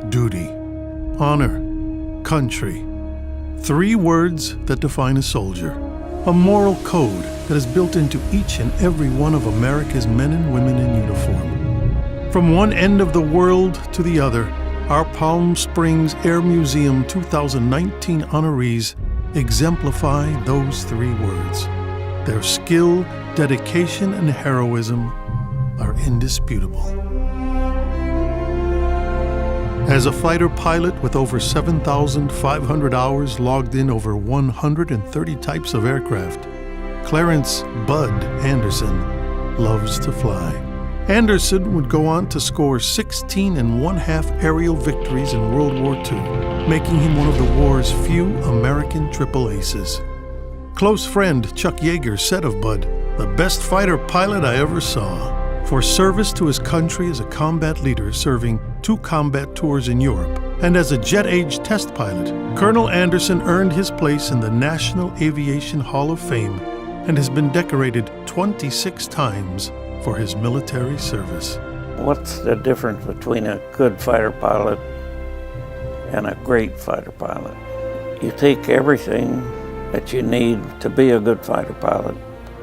duty, honor, country. 3 words that define a soldier. A moral code that is built into each and every one of America's men and women in uniform. From one end of the world to the other, our Palm Springs Air Museum 2019 honorees exemplify those 3 words. Their skill, dedication, and heroism are indisputable. As a fighter pilot with over 7,500 hours logged in over 130 types of aircraft, Clarence "Bud" Anderson loves to fly. Anderson would go on to score 16 1/2 aerial victories in World War II, making him one of the war's few American triple aces. Close friend Chuck Yeager said of Bud, "The best fighter pilot I ever saw." For service to his country as a combat leader serving 2 combat tours in Europe, and as a jet-age test pilot, Colonel Anderson earned his place in the National Aviation Hall of Fame and has been decorated 26 times for his military service. What's the difference between a good fighter pilot and a great fighter pilot? You take everything that you need to be a good fighter pilot.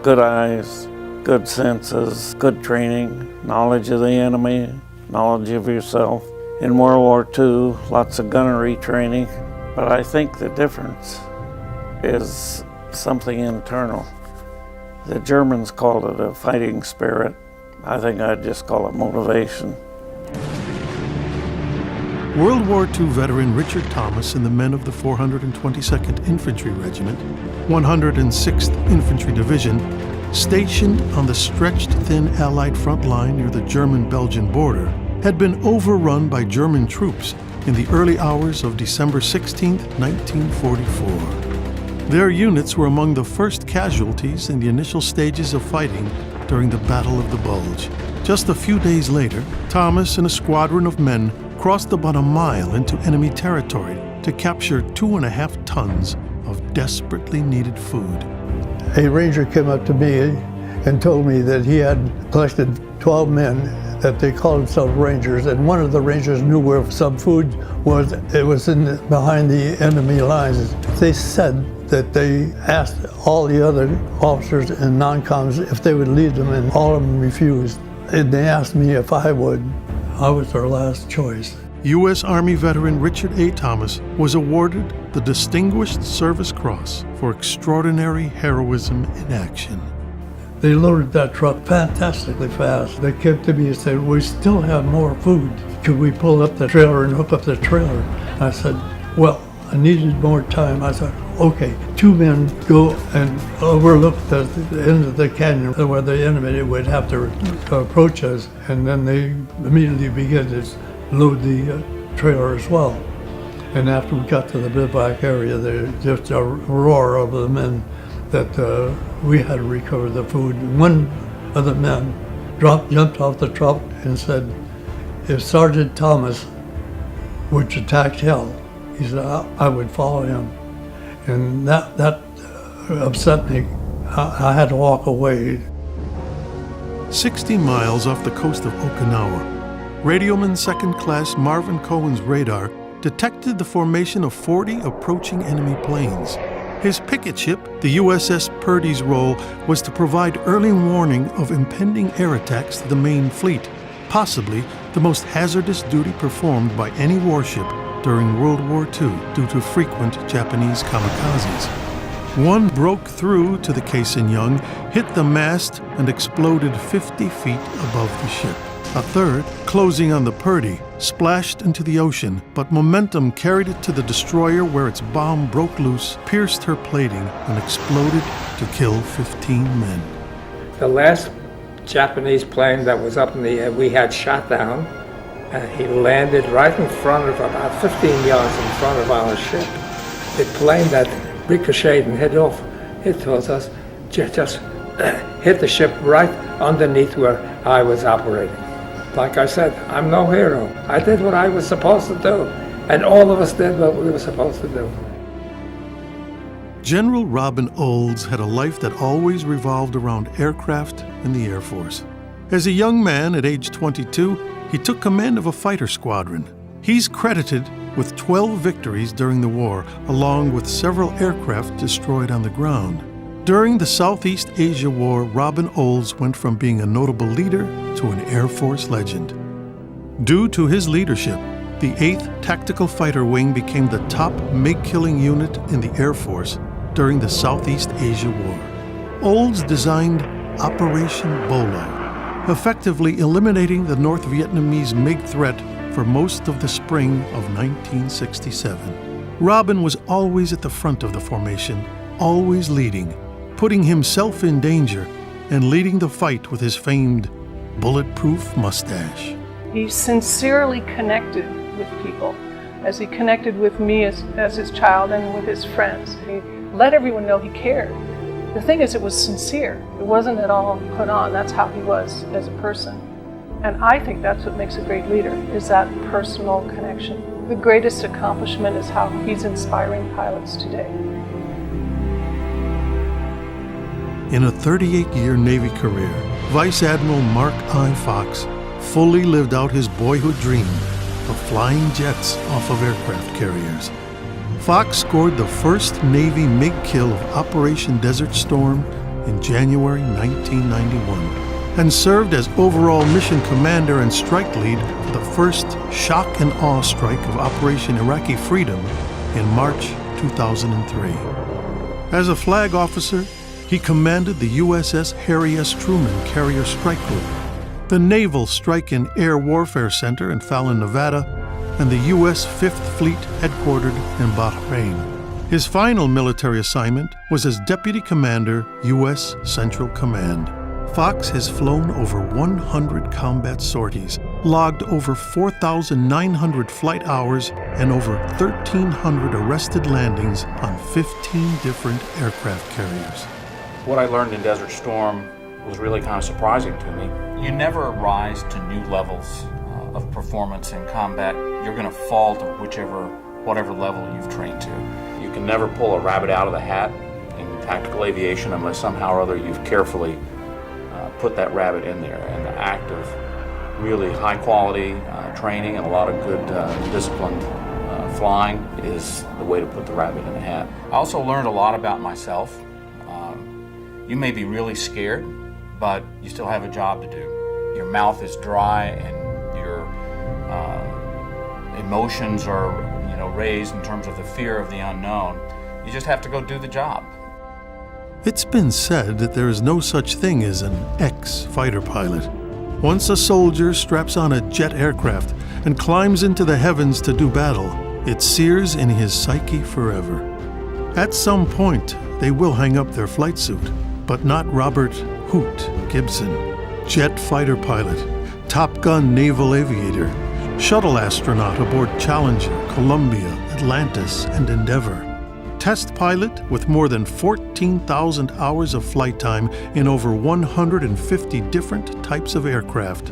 Good eyes, good senses, good training, knowledge of the enemy, knowledge of yourself. In World War II, lots of gunnery training, but I think the difference is something internal. The Germans called it a fighting spirit. I think I'd just call it motivation. World War II veteran Richard Thomas and the men of the 422nd Infantry Regiment, 106th Infantry Division, stationed on the stretched thin Allied front line near the German-Belgian border, had been overrun by German troops in the early hours of December 16, 1944. Their units were among the first casualties in the initial stages of fighting during the Battle of the Bulge. Just a few days later, Thomas and a squadron of men crossed about a mile into enemy territory to capture 2.5 tons of desperately needed food. A ranger came up to me and told me that he had collected 12 men, that they called themselves rangers, and one of the rangers knew where some food was. It was behind the enemy lines. They said that they asked all the other officers and non-coms if they would lead them, and all of them refused. And they asked me if I would. I was their last choice. U.S. Army veteran Richard A. Thomas was awarded the Distinguished Service Cross for extraordinary heroism in action. They loaded that truck fantastically fast. They came to me and said, "We still have more food. Could we pull up the trailer and hook up the trailer?" I said, "Well, I needed more time." I said, "Okay, 2 men go and overlook the end of the canyon where the enemy would have to approach us, and then they immediately begin to load the trailer as well." And after we got to the bivouac area, there just a roar of the men that we had to recover the food. One of the men jumped off the truck and said, "If Sergeant Thomas would attack hell," he said, "I would follow him." And that upset me. I had to walk away. 60 miles off the coast of Okinawa, Radioman Second Class Marvin Cohen's radar detected the formation of 40 approaching enemy planes. His picket ship, the USS Purdy's role was to provide early warning of impending air attacks to the main fleet, possibly the most hazardous duty performed by any warship during World War II due to frequent Japanese kamikazes. One broke through to the Kaisen-Young, hit the mast, and exploded 50 feet above the ship. A third, closing on the Purdy, splashed into the ocean, but momentum carried it to the destroyer where its bomb broke loose, pierced her plating, and exploded to kill 15 men. The last Japanese plane that was up in the air, we had shot down, and he landed right in front of, about 15 yards in front of our ship. The plane that ricocheted and hit towards us, just hit the ship right underneath where I was operating. Like I said, I'm no hero. I did what I was supposed to do, and all of us did what we were supposed to do. General Robin Olds had a life that always revolved around aircraft and the Air Force. As a young man at age 22, he took command of a fighter squadron. He's credited with 12 victories during the war, along with several aircraft destroyed on the ground. During the Southeast Asia War, Robin Olds went from being a notable leader to an Air Force legend. Due to his leadership, the 8th Tactical Fighter Wing became the top MiG-killing unit in the Air Force during the Southeast Asia War. Olds designed Operation Bolo, effectively eliminating the North Vietnamese MiG threat for most of the spring of 1967. Robin was always at the front of the formation, always leading, putting himself in danger, and leading the fight with his famed bulletproof mustache. He sincerely connected with people, as he connected with me as his child and with his friends. He let everyone know he cared. The thing is, it was sincere. It wasn't at all put on. That's how he was as a person. And I think that's what makes a great leader, is that personal connection. The greatest accomplishment is how he's inspiring pilots today. In a 38-year Navy career, Vice Admiral Mark I. Fox fully lived out his boyhood dream of flying jets off of aircraft carriers. Fox scored the first Navy MiG kill of Operation Desert Storm in January 1991 and served as overall mission commander and strike lead for the first shock and awe strike of Operation Iraqi Freedom in March 2003. As a flag officer, he commanded the USS Harry S. Truman Carrier Strike Group, the Naval Strike and Air Warfare Center in Fallon, Nevada, and the U.S. 5th Fleet headquartered in Bahrain. His final military assignment was as Deputy Commander, U.S. Central Command. Fox has flown over 100 combat sorties, logged over 4,900 flight hours, and over 1,300 arrested landings on 15 different aircraft carriers. What I learned in Desert Storm was really kind of surprising to me. You never rise to new levels of performance in combat. You're going to fall to whatever level you've trained to. You can never pull a rabbit out of the hat in tactical aviation unless somehow or other you've carefully put that rabbit in there. And the act of really high quality training and a lot of good disciplined flying is the way to put the rabbit in the hat. I also learned a lot about myself. You may be really scared, but you still have a job to do. Your mouth is dry and your emotions are raised in terms of the fear of the unknown. You just have to go do the job. It's been said that there is no such thing as an ex-fighter pilot. Once a soldier straps on a jet aircraft and climbs into the heavens to do battle, it sears in his psyche forever. At some point, they will hang up their flight suit, but not Robert Hoot Gibson, jet fighter pilot, Top Gun naval aviator, shuttle astronaut aboard Challenger, Columbia, Atlantis, and Endeavour, test pilot with more than 14,000 hours of flight time in over 150 different types of aircraft.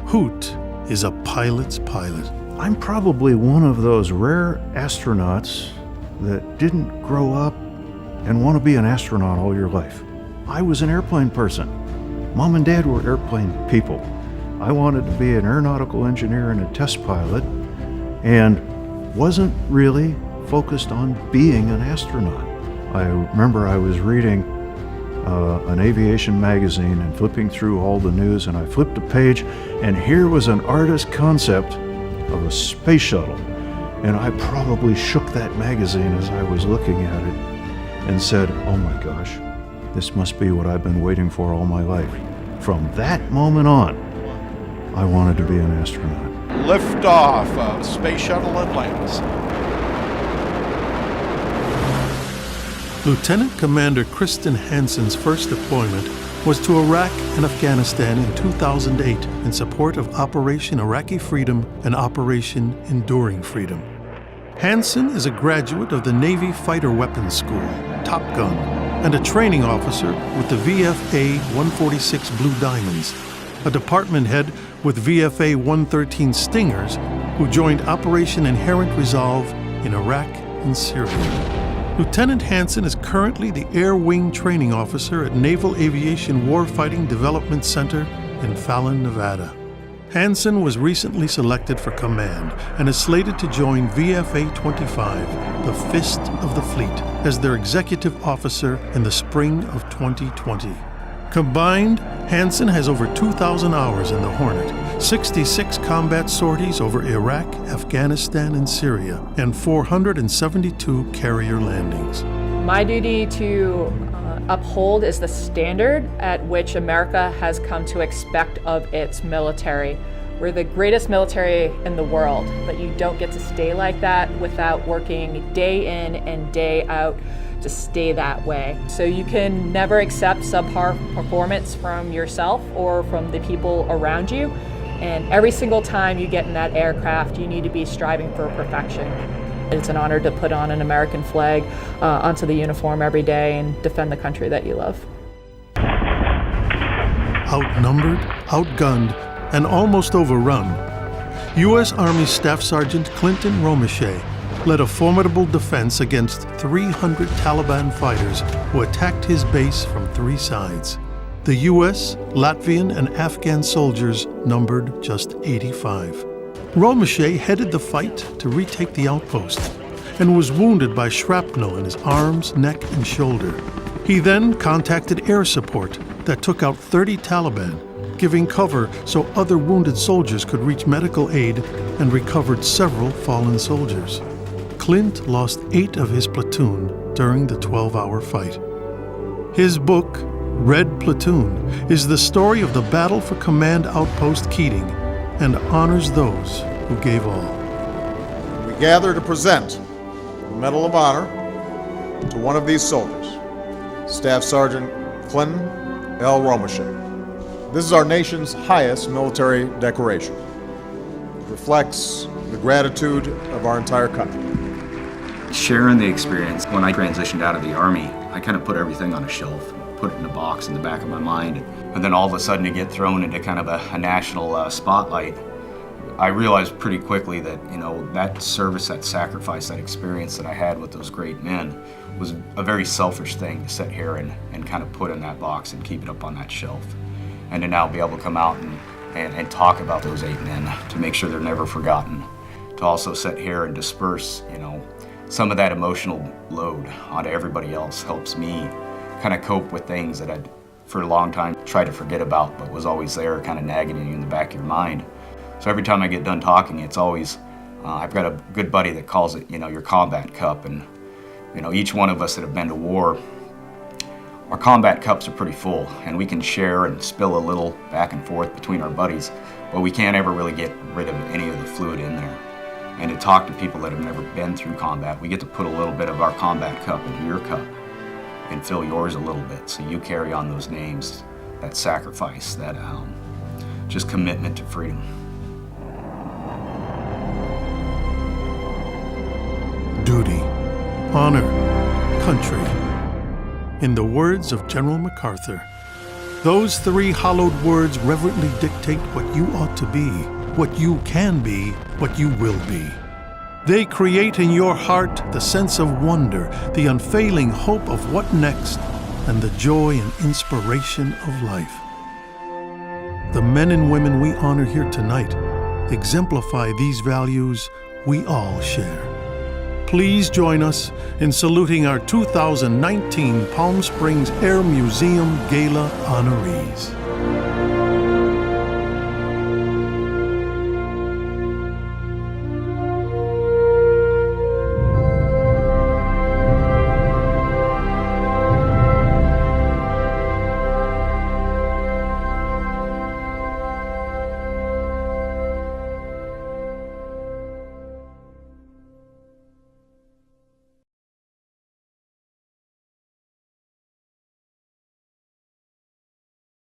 Hoot is a pilot's pilot. I'm probably one of those rare astronauts that didn't grow up and want to be an astronaut all your life. I was an airplane person. Mom and Dad were airplane people. I wanted to be an aeronautical engineer and a test pilot, and wasn't really focused on being an astronaut. I remember I was reading an aviation magazine and flipping through all the news, and I flipped a page, and here was an artist concept of a space shuttle. And I probably shook that magazine as I was looking at it and said, oh my gosh, this must be what I've been waiting for all my life. From that moment on, I wanted to be an astronaut. Liftoff of Space Shuttle Atlantis. Lieutenant Commander Kristen Hansen's first deployment was to Iraq and Afghanistan in 2008 in support of Operation Iraqi Freedom and Operation Enduring Freedom. Hansen is a graduate of the Navy Fighter Weapons School, Top Gun, and a training officer with the VFA 146 Blue Diamonds, a department head with VFA 113 Stingers, who joined Operation Inherent Resolve in Iraq and Syria. Lieutenant Hansen is currently the Air Wing Training Officer at Naval Aviation Warfighting Development Center in Fallon, Nevada. Hansen was recently selected for command and is slated to join VFA 25, the Fist of the Fleet, as their executive officer in the spring of 2020. Combined, Hansen has over 2,000 hours in the Hornet, 66 combat sorties over Iraq, Afghanistan, and Syria, and 472 carrier landings. My duty to uphold is the standard at which America has come to expect of its military. We're the greatest military in the world, but you don't get to stay like that without working day in and day out to stay that way. So you can never accept subpar performance from yourself or from the people around you. And every single time you get in that aircraft, you need to be striving for perfection. It's an honor to put on an American flag onto the uniform every day and defend the country that you love. Outnumbered, outgunned, and almost overrun, U.S. Army Staff Sergeant Clinton Romeshay led a formidable defense against 300 Taliban fighters who attacked his base from 3 sides. The U.S., Latvian, and Afghan soldiers numbered just 85. Romeshay headed the fight to retake the outpost and was wounded by shrapnel in his arms, neck, and shoulder. He then contacted air support that took out 30 Taliban, giving cover so other wounded soldiers could reach medical aid, and recovered several fallen soldiers. Clint lost 8 of his platoon during the 12-hour fight. His book, Red Platoon, is the story of the battle for Command Outpost Keating and honors those who gave all. We gather to present the Medal of Honor to one of these soldiers, Staff Sergeant Clinton L. Romeshay. This is our nation's highest military decoration. It reflects the gratitude of our entire country. Sharing the experience, when I transitioned out of the Army, I kind of put everything on a shelf, put it in a box in the back of my mind. And then all of a sudden to get thrown into kind of a national spotlight, I realized pretty quickly that, that service, that sacrifice, that experience that I had with those great men was a very selfish thing to sit here and kind of put in that box and keep it up on that shelf. And to now be able to come out and talk about those 8 men, to make sure they're never forgotten. To also sit here and disperse, some of that emotional load onto everybody else helps me kind of cope with things that I'd, for a long time, tried to forget about, but was always there kind of nagging you in the back of your mind. So every time I get done talking, it's always, I've got a good buddy that calls it, your combat cup. And, each one of us that have been to war, our combat cups are pretty full, and we can share and spill a little back and forth between our buddies, but we can't ever really get rid of any of the fluid in there. And to talk to people that have never been through combat, we get to put a little bit of our combat cup into your cup and fill yours a little bit, so you carry on those names, that sacrifice, that just commitment to freedom. Duty, honor, country. In the words of General MacArthur, those 3 hallowed words reverently dictate what you ought to be, what you can be, what you will be. They create in your heart the sense of wonder, the unfailing hope of what next, and the joy and inspiration of life. The men and women we honor here tonight exemplify these values we all share. Please join us in saluting our 2019 Palm Springs Air Museum Gala honorees.